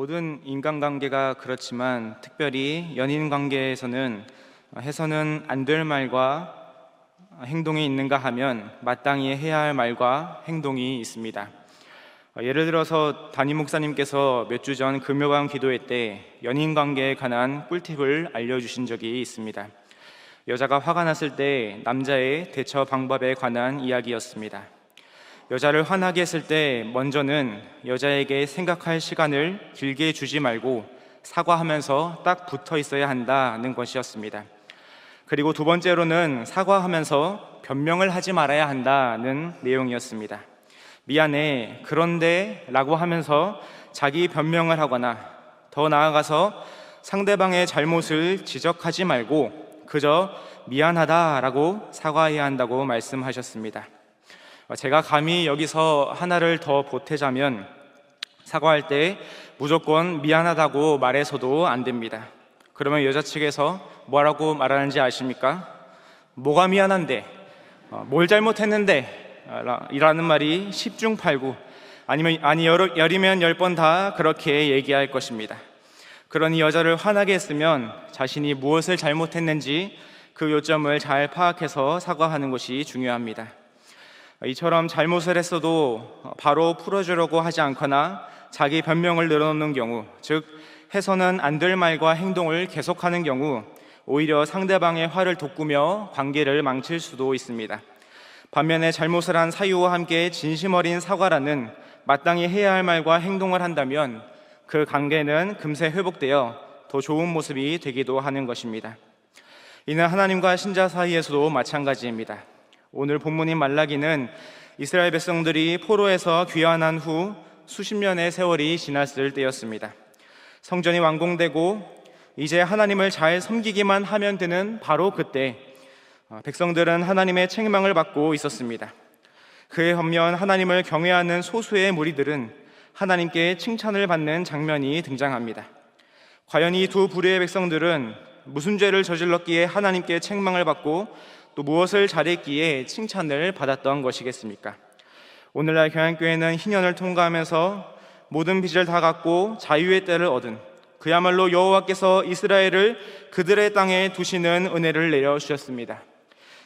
모든 인간관계가 그렇지만 특별히 연인관계에서는 해서는 안 될 말과 행동이 있는가 하면 마땅히 해야 할 말과 행동이 있습니다. 예를 들어서 담임 목사님께서 몇 주 전 금요강 기도회 때 연인관계에 관한 꿀팁을 알려주신 적이 있습니다. 여자가 화가 났을 때 남자의 대처 방법에 관한 이야기였습니다. 여자를 화나게 했을 때 먼저는 여자에게 생각할 시간을 길게 주지 말고 사과하면서 딱 붙어 있어야 한다는 것이었습니다. 그리고 두 번째로는 사과하면서 변명을 하지 말아야 한다는 내용이었습니다. 미안해, 그런데 라고 하면서 자기 변명을 하거나 더 나아가서 상대방의 잘못을 지적하지 말고 그저 미안하다라고 사과해야 한다고 말씀하셨습니다. 제가 감히 여기서 하나를 더 보태자면 사과할 때 무조건 미안하다고 말해서도 안 됩니다. 그러면 여자 측에서 뭐라고 말하는지 아십니까? 뭐가 미안한데? 뭘 잘못했는데? 이라는 말이 10중 8구 아니 열이면 10번 다 그렇게 얘기할 것입니다. 그러니 여자를 화나게 했으면 자신이 무엇을 잘못했는지 그 요점을 잘 파악해서 사과하는 것이 중요합니다. 이처럼 잘못을 했어도 바로 풀어주려고 하지 않거나 자기 변명을 늘어놓는 경우, 즉 해서는 안 될 말과 행동을 계속하는 경우 오히려 상대방의 화를 돋구며 관계를 망칠 수도 있습니다. 반면에 잘못을 한 사유와 함께 진심 어린 사과라는 마땅히 해야 할 말과 행동을 한다면 그 관계는 금세 회복되어 더 좋은 모습이 되기도 하는 것입니다. 이는 하나님과 신자 사이에서도 마찬가지입니다. 오늘 본문인 말라기는 이스라엘 백성들이 포로에서 귀환한 후 수십 년의 세월이 지났을 때였습니다. 성전이 완공되고 이제 하나님을 잘 섬기기만 하면 되는 바로 그때 백성들은 하나님의 책망을 받고 있었습니다. 그에 반면 하나님을 경외하는 소수의 무리들은 하나님께 칭찬을 받는 장면이 등장합니다. 과연 이 두 부류의 백성들은 무슨 죄를 저질렀기에 하나님께 책망을 받고 또 무엇을 잘했기에 칭찬을 받았던 것이겠습니까? 오늘날 경양교회는 희년을 통과하면서 모든 빚을 다 갚고 자유의 때를 얻은 그야말로 여호와께서 이스라엘을 그들의 땅에 두시는 은혜를 내려주셨습니다.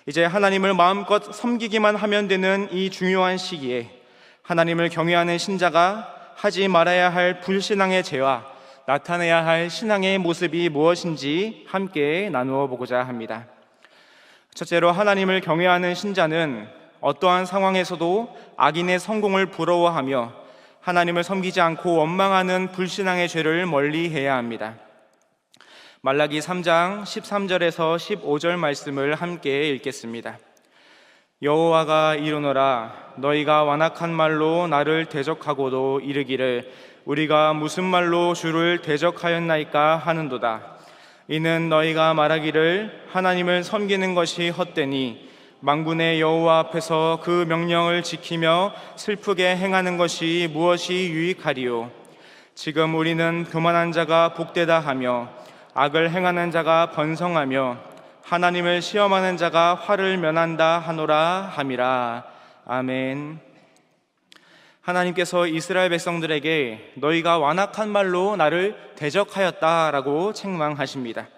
이제 하나님을 마음껏 섬기기만 하면 되는 이 중요한 시기에 하나님을 경외하는 신자가 하지 말아야 할 불신앙의 죄와 나타내야 할 신앙의 모습이 무엇인지 함께 나누어 보고자 합니다. 첫째로 하나님을 경외하는 신자는 어떠한 상황에서도 악인의 성공을 부러워하며 하나님을 섬기지 않고 원망하는 불신앙의 죄를 멀리해야 합니다. 말라기 3장 13절에서 15절 말씀을 함께 읽겠습니다. 여호와가 이르노라 너희가 완악한 말로 나를 대적하고도 이르기를 우리가 무슨 말로 주를 대적하였나이까 하는도다. 이는 너희가 말하기를 하나님을 섬기는 것이 헛되니 만군의 여호와 앞에서 그 명령을 지키며 슬프게 행하는 것이 무엇이 유익하리요. 지금 우리는 교만한 자가 복되다 하며 악을 행하는 자가 번성하며 하나님을 시험하는 자가 화를 면한다 하노라 함이라. 아멘. 하나님께서 이스라엘 백성들에게 너희가 완악한 말로 나를 대적하였다라고 책망하십니다.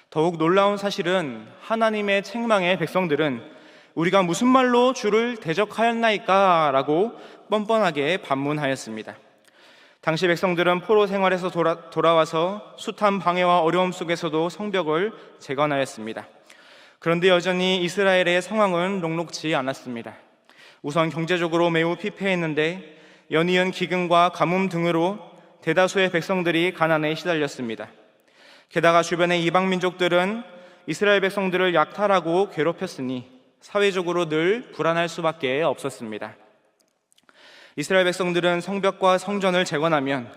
더욱 놀라운 사실은 하나님의 책망의 백성들은 우리가 무슨 말로 주를 대적하였나이까 라고 뻔뻔하게 반문하였습니다. 당시 백성들은 포로 생활에서 돌아와서 숱한 방해와 어려움 속에서도 성벽을 재건하였습니다. 그런데 여전히 이스라엘의 상황은 녹록지 않았습니다. 우선 경제적으로 매우 피폐했는데 연이은 기근과 가뭄 등으로 대다수의 백성들이 가난에 시달렸습니다. 게다가 주변의 이방 민족들은 이스라엘 백성들을 약탈하고 괴롭혔으니 사회적으로 늘 불안할 수밖에 없었습니다. 이스라엘 백성들은 성벽과 성전을 재건하면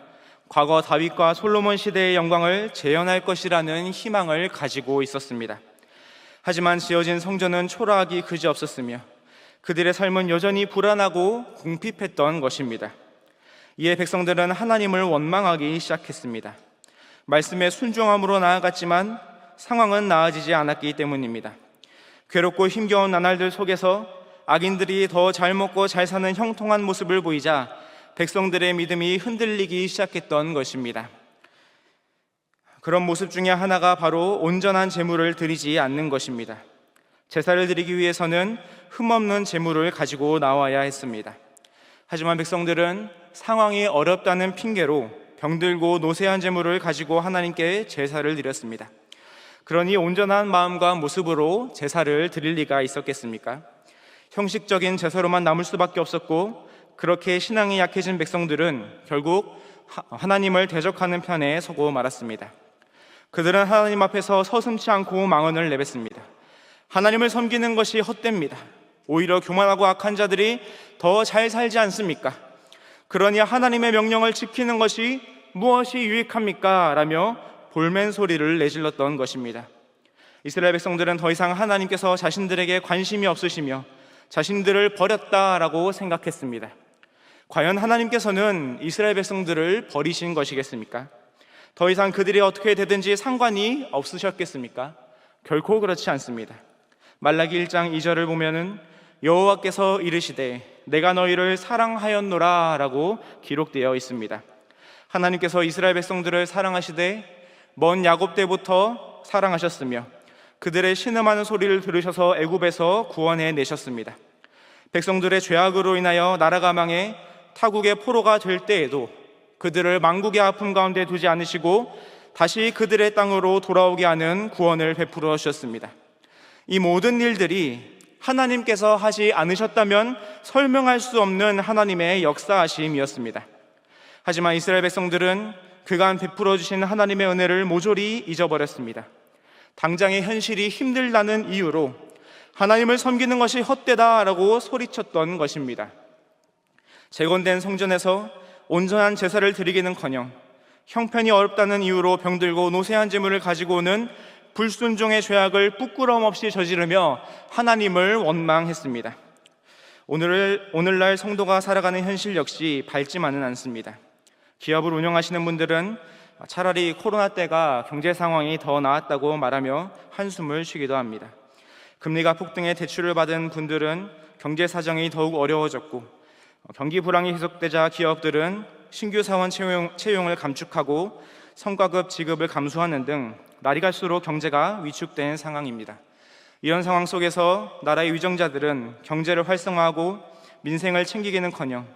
과거 다윗과 솔로몬 시대의 영광을 재현할 것이라는 희망을 가지고 있었습니다. 하지만 지어진 성전은 초라하기 그지없었으며 그들의 삶은 여전히 불안하고 궁핍했던 것입니다. 이에 백성들은 하나님을 원망하기 시작했습니다. 말씀에 순종함으로 나아갔지만 상황은 나아지지 않았기 때문입니다. 괴롭고 힘겨운 나날들 속에서 악인들이 더 잘 먹고 잘 사는 형통한 모습을 보이자 백성들의 믿음이 흔들리기 시작했던 것입니다. 그런 모습 중에 하나가 바로 온전한 제물을 드리지 않는 것입니다. 제사를 드리기 위해서는 흠없는 제물을 가지고 나와야 했습니다. 하지만 백성들은 상황이 어렵다는 핑계로 병들고 노쇠한 제물을 가지고 하나님께 제사를 드렸습니다. 그러니 온전한 마음과 모습으로 제사를 드릴 리가 있었겠습니까? 형식적인 제사로만 남을 수밖에 없었고, 그렇게 신앙이 약해진 백성들은 결국 하나님을 대적하는 편에 서고 말았습니다. 그들은 하나님 앞에서 서슴지 않고 망언을 내뱉습니다. 하나님을 섬기는 것이 헛됩니다. 오히려 교만하고 악한 자들이 더 잘 살지 않습니까? 그러니 하나님의 명령을 지키는 것이 무엇이 유익합니까? 라며 볼멘 소리를 내질렀던 것입니다. 이스라엘 백성들은 더 이상 하나님께서 자신들에게 관심이 없으시며 자신들을 버렸다라고 생각했습니다. 과연 하나님께서는 이스라엘 백성들을 버리신 것이겠습니까? 더 이상 그들이 어떻게 되든지 상관이 없으셨겠습니까? 결코 그렇지 않습니다. 말라기 1장 2절을 보면은 여호와께서 이르시되 내가 너희를 사랑하였노라 라고 기록되어 있습니다. 하나님께서 이스라엘 백성들을 사랑하시되 먼 야곱 때부터 사랑하셨으며 그들의 신음하는 소리를 들으셔서 애굽에서 구원해 내셨습니다. 백성들의 죄악으로 인하여 나라가 망해 타국의 포로가 될 때에도 그들을 만국의 아픔 가운데 두지 않으시고 다시 그들의 땅으로 돌아오게 하는 구원을 베풀어 주셨습니다. 이 모든 일들이 하나님께서 하지 않으셨다면 설명할 수 없는 하나님의 역사하심이었습니다. 하지만 이스라엘 백성들은 그간 베풀어 주신 하나님의 은혜를 모조리 잊어버렸습니다. 당장의 현실이 힘들다는 이유로 하나님을 섬기는 것이 헛되다라고 소리쳤던 것입니다. 재건된 성전에서 온전한 제사를 드리기는커녕 형편이 어렵다는 이유로 병들고 노쇠한 제물을 가지고 오는 불순종의 죄악을 부끄러움 없이 저지르며 하나님을 원망했습니다. 오늘날 성도가 살아가는 현실 역시 밝지만은 않습니다. 기업을 운영하시는 분들은 차라리 코로나 때가 경제 상황이 더 나았다고 말하며 한숨을 쉬기도 합니다. 금리가 폭등해 대출을 받은 분들은 경제 사정이 더욱 어려워졌고, 경기 불황이 계속되자 기업들은 신규 사원 채용을 감축하고 성과급 지급을 감소하는 등 날이 갈수록 경제가 위축된 상황입니다. 이런 상황 속에서 나라의 위정자들은 경제를 활성화하고 민생을 챙기기는커녕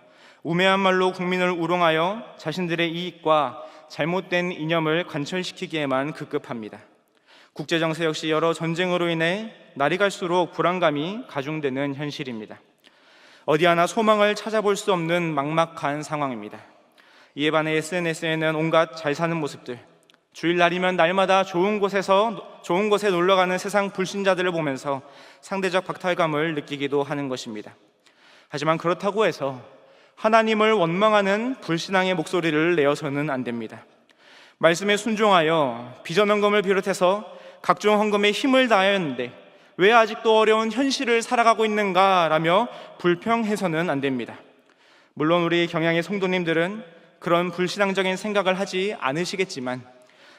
우매한 말로 국민을 우롱하여 자신들의 이익과 잘못된 이념을 관철시키기에만 급급합니다. 국제정세 역시 여러 전쟁으로 인해 날이 갈수록 불안감이 가중되는 현실입니다. 어디 하나 소망을 찾아볼 수 없는 막막한 상황입니다. 이에 반해 SNS에는 온갖 잘 사는 모습들, 주일날이면 날마다 좋은 곳에 놀러가는 세상 불신자들을 보면서 상대적 박탈감을 느끼기도 하는 것입니다. 하지만 그렇다고 해서 하나님을 원망하는 불신앙의 목소리를 내어서는 안 됩니다. 말씀에 순종하여 비전헌금을 비롯해서 각종 헌금에 힘을 다하였는데 왜 아직도 어려운 현실을 살아가고 있는가라며 불평해서는 안 됩니다. 물론 우리 경양의 성도님들은 그런 불신앙적인 생각을 하지 않으시겠지만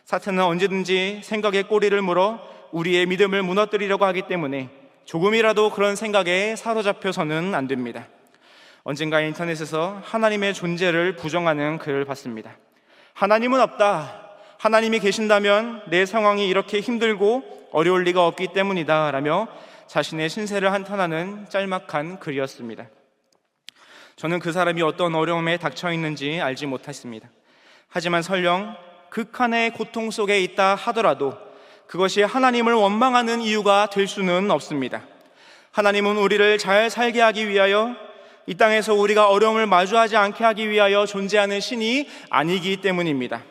사탄은 언제든지 생각에 꼬리를 물어 우리의 믿음을 무너뜨리려고 하기 때문에 조금이라도 그런 생각에 사로잡혀서는 안 됩니다. 언젠가 인터넷에서 하나님의 존재를 부정하는 글을 봤습니다. 하나님은 없다. 하나님이 계신다면 내 상황이 이렇게 힘들고 어려울 리가 없기 때문이다 라며 자신의 신세를 한탄하는 짤막한 글이었습니다. 저는 그 사람이 어떤 어려움에 닥쳐 있는지 알지 못했습니다. 하지만 설령 극한의 고통 속에 있다 하더라도 그것이 하나님을 원망하는 이유가 될 수는 없습니다. 하나님은 우리를 잘 살게 하기 위하여, 이 땅에서 우리가 어려움을 마주하지 않게 하기 위하여 존재하는 신이 아니기 때문입니다.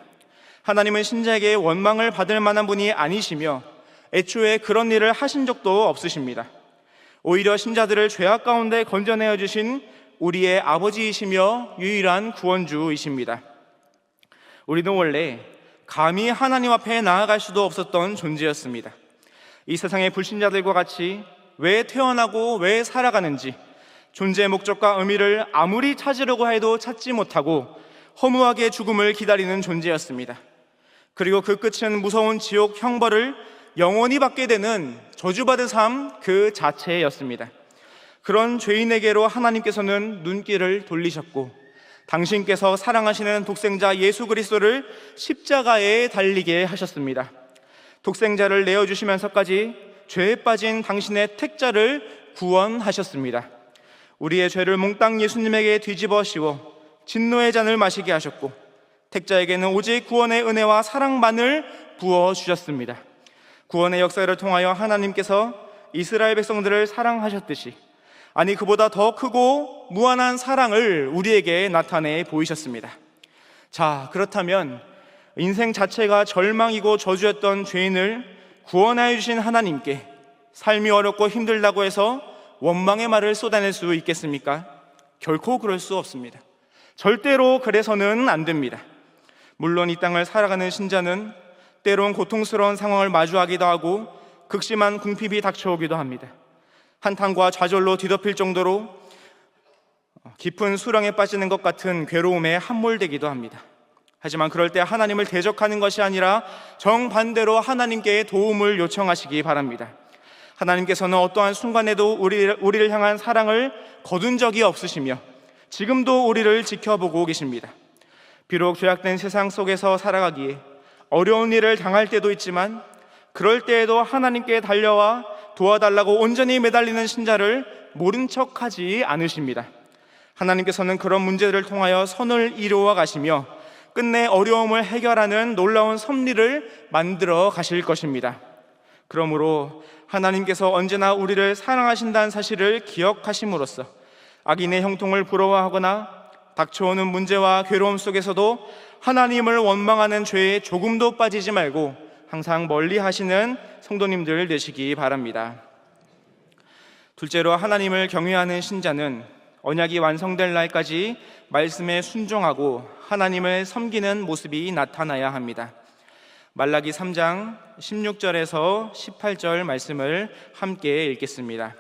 하나님은 신자에게 원망을 받을 만한 분이 아니시며 애초에 그런 일을 하신 적도 없으십니다. 오히려 신자들을 죄악 가운데 건져내어 주신 우리의 아버지이시며 유일한 구원주이십니다. 우리는 원래 감히 하나님 앞에 나아갈 수도 없었던 존재였습니다. 이 세상의 불신자들과 같이 왜 태어나고 왜 살아가는지, 존재의 목적과 의미를 아무리 찾으려고 해도 찾지 못하고 허무하게 죽음을 기다리는 존재였습니다. 그리고 그 끝은 무서운 지옥 형벌을 영원히 받게 되는 저주받은 삶 그 자체였습니다. 그런 죄인에게로 하나님께서는 눈길을 돌리셨고 당신께서 사랑하시는 독생자 예수 그리스도를 십자가에 달리게 하셨습니다. 독생자를 내어주시면서까지 죄에 빠진 당신의 택자를 구원하셨습니다. 우리의 죄를 몽땅 예수님에게 뒤집어 씌워 진노의 잔을 마시게 하셨고, 택자에게는 오직 구원의 은혜와 사랑만을 부어주셨습니다. 구원의 역사를 통하여 하나님께서 이스라엘 백성들을 사랑하셨듯이, 아니 그보다 더 크고 무한한 사랑을 우리에게 나타내 보이셨습니다. 자, 그렇다면 인생 자체가 절망이고 저주였던 죄인을 구원하여 주신 하나님께 삶이 어렵고 힘들다고 해서 원망의 말을 쏟아낼 수 있겠습니까? 결코 그럴 수 없습니다. 절대로 그래서는 안 됩니다. 물론 이 땅을 살아가는 신자는 때론 고통스러운 상황을 마주하기도 하고 극심한 궁핍이 닥쳐오기도 합니다. 한탄과 좌절로 뒤덮일 정도로 깊은 수렁에 빠지는 것 같은 괴로움에 함몰되기도 합니다. 하지만 그럴 때 하나님을 대적하는 것이 아니라 정반대로 하나님께 도움을 요청하시기 바랍니다. 하나님께서는 어떠한 순간에도 우리를 향한 사랑을 거둔 적이 없으시며 지금도 우리를 지켜보고 계십니다. 비록 죄악된 세상 속에서 살아가기에 어려운 일을 당할 때도 있지만, 그럴 때에도 하나님께 달려와 도와달라고 온전히 매달리는 신자를 모른 척하지 않으십니다. 하나님께서는 그런 문제들을 통하여 선을 이루어 가시며 끝내 어려움을 해결하는 놀라운 섭리를 만들어 가실 것입니다. 그러므로 하나님께서 언제나 우리를 사랑하신다는 사실을 기억하심으로써 악인의 형통을 부러워하거나 닥쳐오는 문제와 괴로움 속에서도 하나님을 원망하는 죄에 조금도 빠지지 말고 항상 멀리 하시는 성도님들 되시기 바랍니다. 둘째로, 하나님을 경외하는 신자는 언약이 완성될 날까지 말씀에 순종하고 하나님을 섬기는 모습이 나타나야 합니다. 말라기 3장 16절에서 18절 말씀을 함께 읽겠습니다.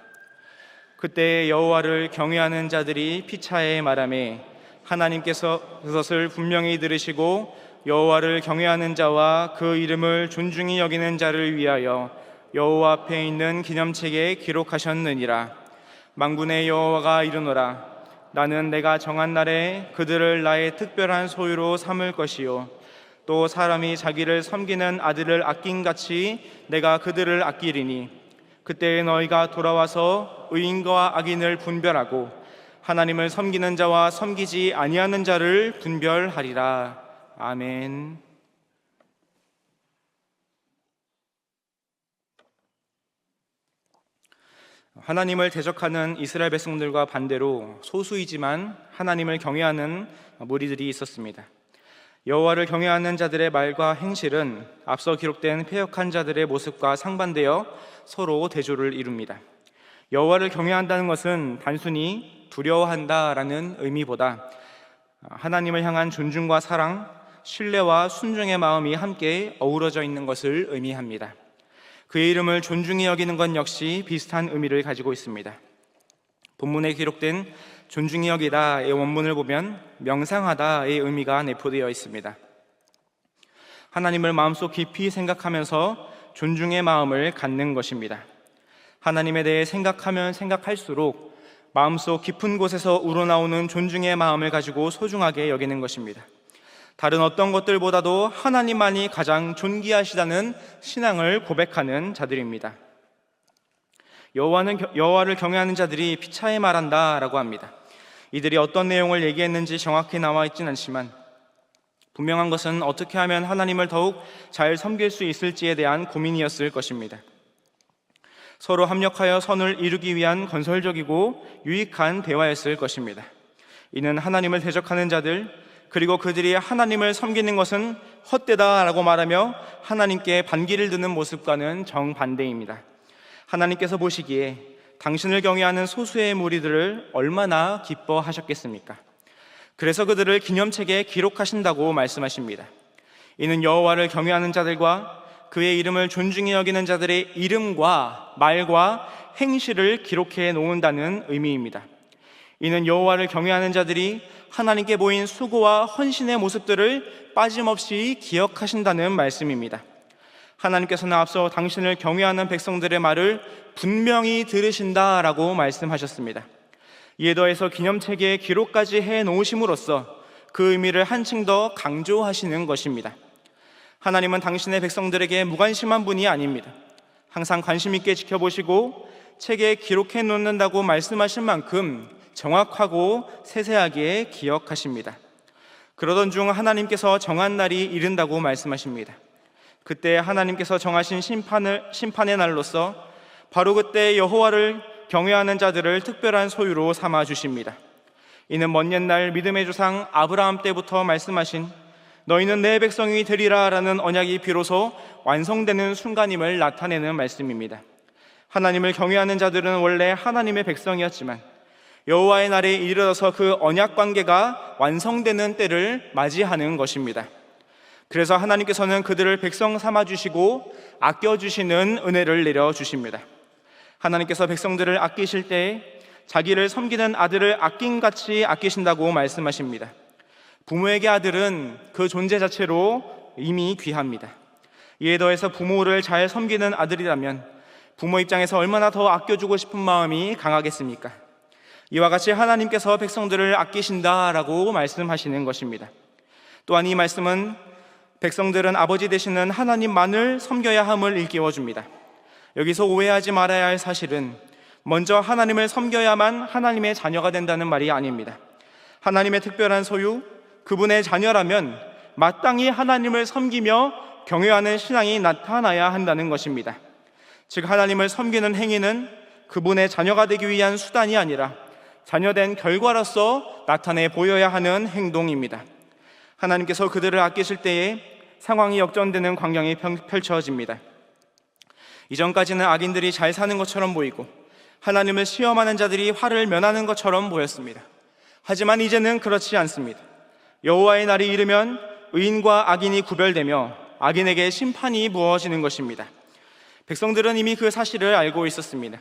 그때 여호와를 경외하는 자들이 피차에 말하매 하나님께서 그것을 분명히 들으시고 여호와를 경외하는 자와 그 이름을 존중히 여기는 자를 위하여 여호와 앞에 있는 기념책에 기록하셨느니라. 만군의 여호와가 이르노라. 나는 내가 정한 날에 그들을 나의 특별한 소유로 삼을 것이요, 또 사람이 자기를 섬기는 아들을 아낀같이 내가 그들을 아끼리니, 그때 너희가 돌아와서 의인과 악인을 분별하고 하나님을 섬기는 자와 섬기지 아니하는 자를 분별하리라. 아멘. 하나님을 대적하는 이스라엘 백성들과 반대로 소수이지만 하나님을 경외하는 무리들이 있었습니다. 여호와를 경외하는 자들의 말과 행실은 앞서 기록된 패역한 자들의 모습과 상반되어 서로 대조를 이룹니다. 여호와를 경외한다는 것은 단순히 두려워한다라는 의미보다 하나님을 향한 존중과 사랑, 신뢰와 순종의 마음이 함께 어우러져 있는 것을 의미합니다. 그의 이름을 존중히 여기는 것 역시 비슷한 의미를 가지고 있습니다. 본문에 기록된 존중히 여기다의 원문을 보면 명상하다의 의미가 내포되어 있습니다. 하나님을 마음속 깊이 생각하면서 존중의 마음을 갖는 것입니다. 하나님에 대해 생각하면 생각할수록 마음속 깊은 곳에서 우러나오는 존중의 마음을 가지고 소중하게 여기는 것입니다. 다른 어떤 것들보다도 하나님만이 가장 존귀하시다는 신앙을 고백하는 자들입니다. 여호와를 경외하는 자들이 피차에 말한다라고 합니다. 이들이 어떤 내용을 얘기했는지 정확히 나와 있지는 않지만 분명한 것은 어떻게 하면 하나님을 더욱 잘 섬길 수 있을지에 대한 고민이었을 것입니다. 서로 합력하여 선을 이루기 위한 건설적이고 유익한 대화였을 것입니다. 이는 하나님을 대적하는 자들, 그리고 그들이 하나님을 섬기는 것은 헛되다라고 말하며 하나님께 반기를 드는 모습과는 정반대입니다. 하나님께서 보시기에 당신을 경외하는 소수의 무리들을 얼마나 기뻐하셨겠습니까? 그래서 그들을 기념책에 기록하신다고 말씀하십니다. 이는 여호와를 경외하는 자들과 그의 이름을 존중히 여기는 자들의 이름과 말과 행실을 기록해 놓는다는 의미입니다. 이는 여호와를 경외하는 자들이 하나님께 보인 수고와 헌신의 모습들을 빠짐없이 기억하신다는 말씀입니다. 하나님께서는 앞서 당신을 경외하는 백성들의 말을 분명히 들으신다라고 말씀하셨습니다. 이에 더해서 기념책에 기록까지 해 놓으심으로써 그 의미를 한층 더 강조하시는 것입니다. 하나님은 당신의 백성들에게 무관심한 분이 아닙니다. 항상 관심 있게 지켜보시고 책에 기록해 놓는다고 말씀하신 만큼 정확하고 세세하게 기억하십니다. 그러던 중 하나님께서 정한 날이 이른다고 말씀하십니다. 그때 하나님께서 정하신 심판의 날로서 바로 그때 여호와를 경외하는 자들을 특별한 소유로 삼아 주십니다. 이는 먼 옛날 믿음의 조상 아브라함 때부터 말씀하신 너희는 내 백성이 되리라 라는 언약이 비로소 완성되는 순간임을 나타내는 말씀입니다. 하나님을 경외하는 자들은 원래 하나님의 백성이었지만 여호와의 날에 이르러서 그 언약 관계가 완성되는 때를 맞이하는 것입니다. 그래서 하나님께서는 그들을 백성 삼아주시고 아껴주시는 은혜를 내려주십니다. 하나님께서 백성들을 아끼실 때 자기를 섬기는 아들을 아낌같이 아끼신다고 말씀하십니다. 부모에게 아들은 그 존재 자체로 이미 귀합니다. 이에 더해서 부모를 잘 섬기는 아들이라면 부모 입장에서 얼마나 더 아껴주고 싶은 마음이 강하겠습니까? 이와 같이 하나님께서 백성들을 아끼신다라고 말씀하시는 것입니다. 또한 이 말씀은 백성들은 아버지 되시는 하나님만을 섬겨야 함을 일깨워줍니다. 여기서 오해하지 말아야 할 사실은 먼저 하나님을 섬겨야만 하나님의 자녀가 된다는 말이 아닙니다. 하나님의 특별한 소유, 그분의 자녀라면 마땅히 하나님을 섬기며 경외하는 신앙이 나타나야 한다는 것입니다. 즉 하나님을 섬기는 행위는 그분의 자녀가 되기 위한 수단이 아니라 자녀된 결과로서 나타내 보여야 하는 행동입니다. 하나님께서 그들을 아끼실 때에 상황이 역전되는 광경이 펼쳐집니다. 이전까지는 악인들이 잘 사는 것처럼 보이고 하나님을 시험하는 자들이 화를 면하는 것처럼 보였습니다. 하지만 이제는 그렇지 않습니다. 여호와의 날이 이르면 의인과 악인이 구별되며 악인에게 심판이 부어지는 것입니다. 백성들은 이미 그 사실을 알고 있었습니다.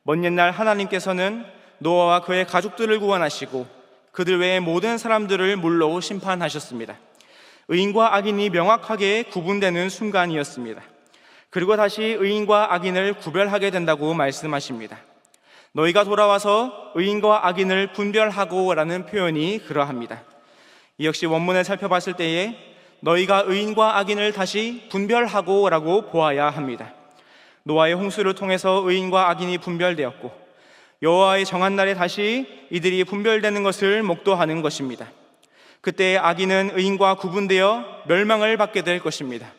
먼 옛날 하나님께서는 노아와 그의 가족들을 구원하시고 그들 외의 모든 사람들을 물로 심판하셨습니다. 의인과 악인이 명확하게 구분되는 순간이었습니다. 그리고 다시 의인과 악인을 구별하게 된다고 말씀하십니다. 너희가 돌아와서 의인과 악인을 분별하고 라는 표현이 그러합니다. 이 역시 원문을 살펴봤을 때에 너희가 의인과 악인을 다시 분별하고 라고 보아야 합니다. 노아의 홍수를 통해서 의인과 악인이 분별되었고 여호와의 정한 날에 다시 이들이 분별되는 것을 목도하는 것입니다. 그때 악인은 의인과 구분되어 멸망을 받게 될 것입니다.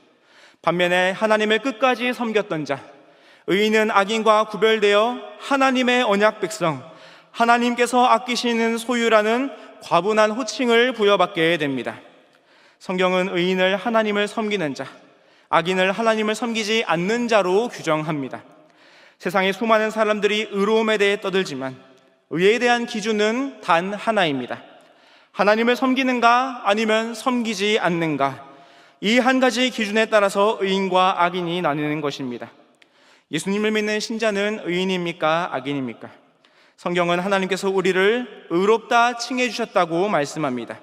반면에 하나님을 끝까지 섬겼던 자, 의인은 악인과 구별되어 하나님의 언약 백성, 하나님께서 아끼시는 소유라는 과분한 호칭을 부여받게 됩니다. 성경은 의인을 하나님을 섬기는 자, 악인을 하나님을 섬기지 않는 자로 규정합니다. 세상의 수많은 사람들이 의로움에 대해 떠들지만 의에 대한 기준은 단 하나입니다. 하나님을 섬기는가 아니면 섬기지 않는가, 이 한 가지 기준에 따라서 의인과 악인이 나뉘는 것입니다. 예수님을 믿는 신자는 의인입니까? 악인입니까? 성경은 하나님께서 우리를 의롭다 칭해 주셨다고 말씀합니다.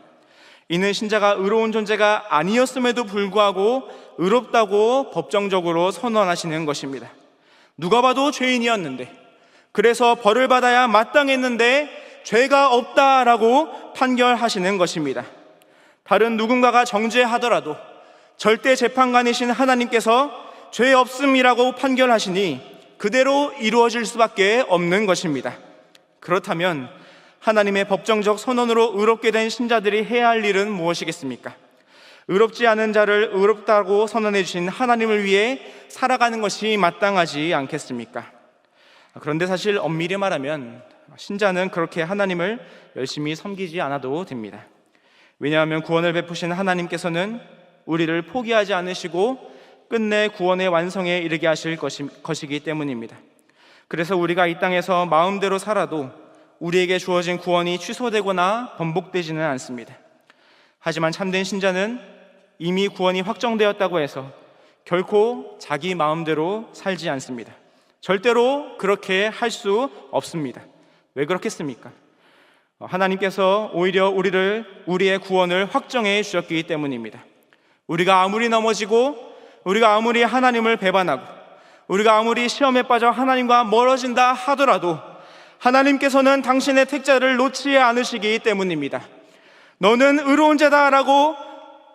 이는 신자가 의로운 존재가 아니었음에도 불구하고 의롭다고 법정적으로 선언하시는 것입니다. 누가 봐도 죄인이었는데, 그래서 벌을 받아야 마땅했는데 죄가 없다라고 판결하시는 것입니다. 다른 누군가가 정죄하더라도 절대 재판관이신 하나님께서 죄 없음이라고 판결하시니 그대로 이루어질 수밖에 없는 것입니다. 그렇다면 하나님의 법정적 선언으로 의롭게 된 신자들이 해야 할 일은 무엇이겠습니까? 의롭지 않은 자를 의롭다고 선언해 주신 하나님을 위해 살아가는 것이 마땅하지 않겠습니까? 그런데 사실 엄밀히 말하면 신자는 그렇게 하나님을 열심히 섬기지 않아도 됩니다. 왜냐하면 구원을 베푸신 하나님께서는 우리를 포기하지 않으시고 끝내 구원의 완성에 이르게 하실 것이기 때문입니다. 그래서 우리가 이 땅에서 마음대로 살아도 우리에게 주어진 구원이 취소되거나 번복되지는 않습니다. 하지만 참된 신자는 이미 구원이 확정되었다고 해서 결코 자기 마음대로 살지 않습니다. 절대로 그렇게 할 수 없습니다. 왜 그렇겠습니까? 하나님께서 오히려 우리의 구원을 확정해 주셨기 때문입니다. 우리가 아무리 넘어지고, 우리가 아무리 하나님을 배반하고, 우리가 아무리 시험에 빠져 하나님과 멀어진다 하더라도 하나님께서는 당신의 택자를 놓지 않으시기 때문입니다. 너는 의로운 자다라고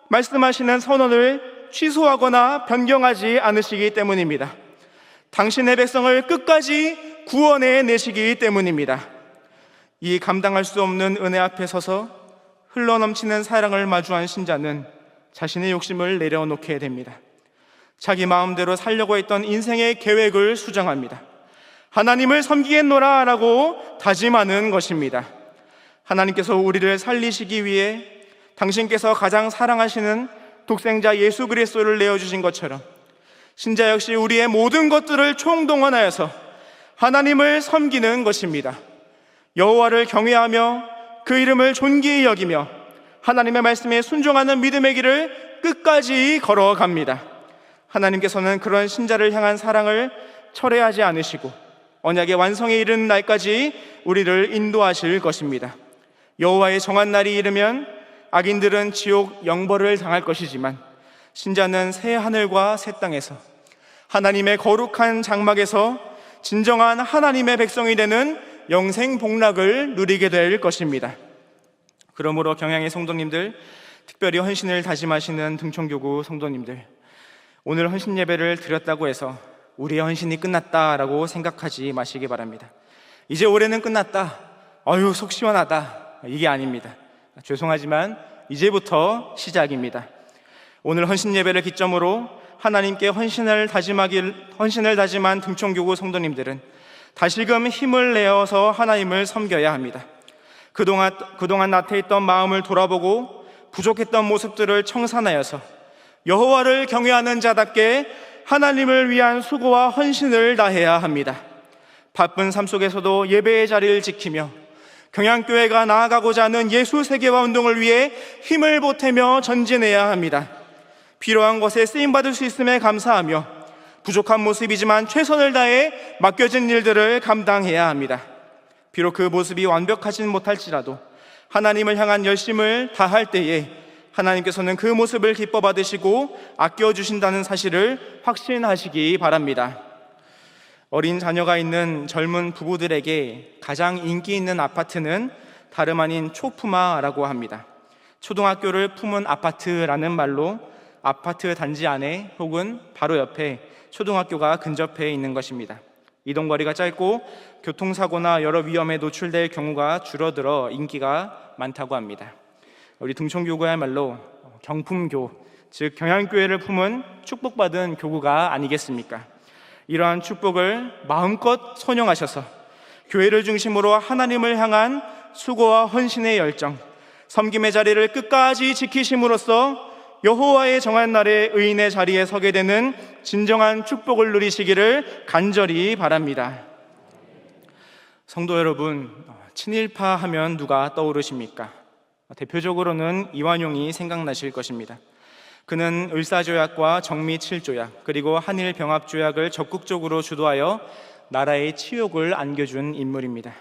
말씀하시는 선언을 취소하거나 변경하지 않으시기 때문입니다. 당신의 백성을 끝까지 구원해 내시기 때문입니다. 이 감당할 수 없는 은혜 앞에 서서 흘러넘치는 사랑을 마주한 신자는 자신의 욕심을 내려놓게 됩니다. 자기 마음대로 살려고 했던 인생의 계획을 수정합니다. 하나님을 섬기겠노라 라고 다짐하는 것입니다. 하나님께서 우리를 살리시기 위해 당신께서 가장 사랑하시는 독생자 예수 그리스도를 내어주신 것처럼 신자 역시 우리의 모든 것들을 총동원하여서 하나님을 섬기는 것입니다. 여호와를 경외하며 그 이름을 존귀히 여기며 하나님의 말씀에 순종하는 믿음의 길을 끝까지 걸어갑니다. 하나님께서는 그런 신자를 향한 사랑을 철회하지 않으시고 언약의 완성에 이르는 날까지 우리를 인도하실 것입니다. 여호와의 정한 날이 이르면 악인들은 지옥 영벌을 당할 것이지만 신자는 새 하늘과 새 땅에서 하나님의 거룩한 장막에서 진정한 하나님의 백성이 되는 영생 복락을 누리게 될 것입니다. 그러므로 경양의 성도님들, 특별히 헌신을 다짐하시는 등촌교구 성도님들, 오늘 헌신 예배를 드렸다고 해서 우리의 헌신이 끝났다라고 생각하지 마시기 바랍니다. 이제 올해는 끝났다, 아유 속 시원하다, 이게 아닙니다. 죄송하지만 이제부터 시작입니다. 오늘 헌신 예배를 기점으로 하나님께 헌신을 다짐한 등촌교구 성도님들은 다시금 힘을 내어서 하나님을 섬겨야 합니다. 그동안 나태했던 마음을 돌아보고 부족했던 모습들을 청산하여서 여호와를 경외하는 자답게 하나님을 위한 수고와 헌신을 다해야 합니다. 바쁜 삶 속에서도 예배의 자리를 지키며 경양교회가 나아가고자 하는 예수 세계화 운동을 위해 힘을 보태며 전진해야 합니다. 필요한 것에 쓰임받을 수 있음에 감사하며 부족한 모습이지만 최선을 다해 맡겨진 일들을 감당해야 합니다. 비록 그 모습이 완벽하진 못할지라도 하나님을 향한 열심을 다할 때에 하나님께서는 그 모습을 기뻐 받으시고 아껴주신다는 사실을 확신하시기 바랍니다. 어린 자녀가 있는 젊은 부부들에게 가장 인기 있는 아파트는 다름 아닌 초품화라고 합니다. 초등학교를 품은 아파트라는 말로 아파트 단지 안에 혹은 바로 옆에 초등학교가 근접해 있는 것입니다. 이동거리가 짧고 교통사고나 여러 위험에 노출될 경우가 줄어들어 인기가 많다고 합니다. 우리 등촌교구야말로 경품교, 즉 경양교회를 품은 축복받은 교구가 아니겠습니까? 이러한 축복을 마음껏 선용하셔서 교회를 중심으로 하나님을 향한 수고와 헌신의 열정, 섬김의 자리를 끝까지 지키심으로써 여호와의 정한 날에 의인의 자리에 서게 되는 진정한 축복을 누리시기를 간절히 바랍니다. 성도 여러분, 친일파 하면 누가 떠오르십니까? 대표적으로는 이완용이 생각나실 것입니다. 그는 을사조약과 정미7조약 그리고 한일병합조약을 적극적으로 주도하여 나라의 치욕을 안겨준 인물입니다.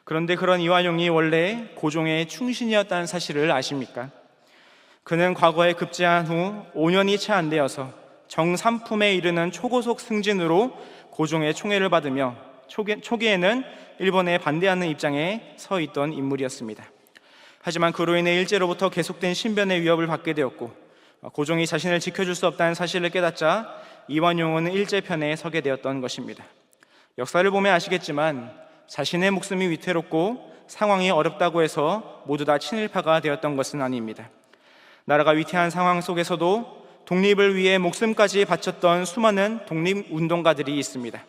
그런데 그런 이완용이 원래 고종의 충신이었다는 사실을 아십니까? 그는 과거에 급제한 후 5년이 채 안 되어서 정삼품에 이르는 초고속 승진으로 고종의 총애를 받으며 초기에는 일본에 반대하는 입장에 서 있던 인물이었습니다. 하지만 그로 인해 일제로부터 계속된 신변의 위협을 받게 되었고 고종이 자신을 지켜줄 수 없다는 사실을 깨닫자 이완용은 일제편에 서게 되었던 것입니다. 역사를 보면 아시겠지만 자신의 목숨이 위태롭고 상황이 어렵다고 해서 모두 다 친일파가 되었던 것은 아닙니다. 나라가 위태한 상황 속에서도 독립을 위해 목숨까지 바쳤던 수많은 독립운동가들이 있습니다.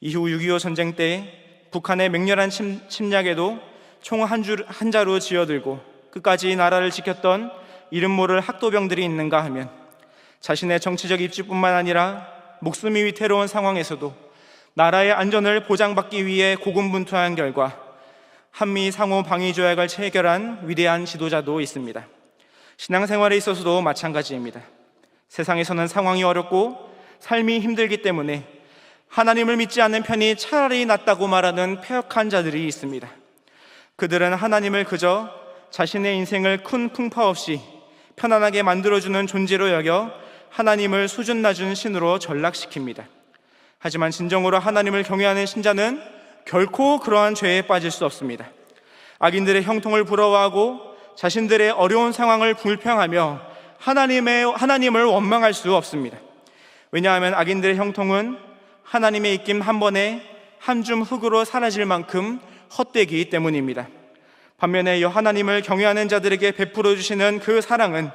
이후 6.25 전쟁 때 북한의 맹렬한 침략에도 총 한 자루 쥐어들고 끝까지 나라를 지켰던 이름 모를 학도병들이 있는가 하면 자신의 정치적 입지뿐만 아니라 목숨이 위태로운 상황에서도 나라의 안전을 보장받기 위해 고군분투한 결과 한미 상호 방위 조약을 체결한 위대한 지도자도 있습니다. 신앙생활에 있어서도 마찬가지입니다. 세상에서는 상황이 어렵고 삶이 힘들기 때문에 하나님을 믿지 않는 편이 차라리 낫다고 말하는 패역한 자들이 있습니다. 그들은 하나님을 그저 자신의 인생을 큰 풍파 없이 편안하게 만들어주는 존재로 여겨 하나님을 수준 낮은 신으로 전락시킵니다. 하지만 진정으로 하나님을 경외하는 신자는 결코 그러한 죄에 빠질 수 없습니다. 악인들의 형통을 부러워하고 자신들의 어려운 상황을 불평하며 하나님을 원망할 수 없습니다. 왜냐하면 악인들의 형통은 하나님의 입김 한 번에 한 줌 흙으로 사라질 만큼 헛되기 때문입니다. 반면에 하나님을 경외하는 자들에게 베풀어 주시는 그 사랑은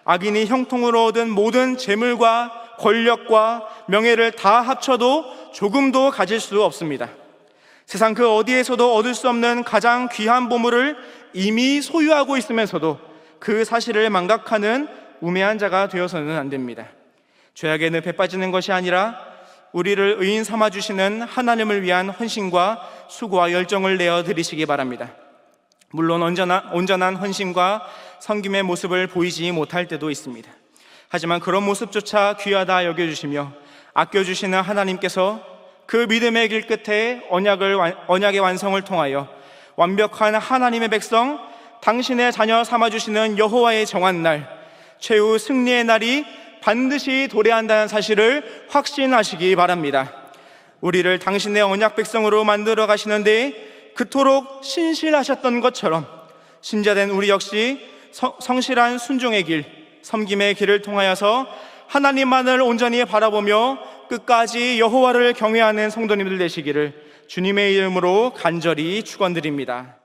악인이 형통으로 얻은 모든 재물과 권력과 명예를 다 합쳐도 조금도 가질 수 없습니다. 세상 그 어디에서도 얻을 수 없는 가장 귀한 보물을 이미 소유하고 있으면서도 그 사실을 망각하는 우매한 자가 되어서는 안 됩니다. 죄악에 늪에 빠지는 것이 아니라 우리를 의인 삼아주시는 하나님을 위한 헌신과 수고와 열정을 내어드리시기 바랍니다. 물론 온전한 헌신과 섬김의 모습을 보이지 못할 때도 있습니다. 하지만 그런 모습조차 귀하다 여겨주시며 아껴주시는 하나님께서 그 믿음의 길 끝에 언약의 완성을 통하여 완벽한 하나님의 백성, 당신의 자녀 삼아주시는 여호와의 정한 날, 최후 승리의 날이 반드시 도래한다는 사실을 확신하시기 바랍니다. 우리를 당신의 언약 백성으로 만들어 가시는데 그토록 신실하셨던 것처럼 신자된 우리 역시 성실한 순종의 길, 섬김의 길을 통하여서 하나님만을 온전히 바라보며 끝까지 여호와를 경외하는 성도님들 되시기를 주님의 이름으로 간절히 축원드립니다.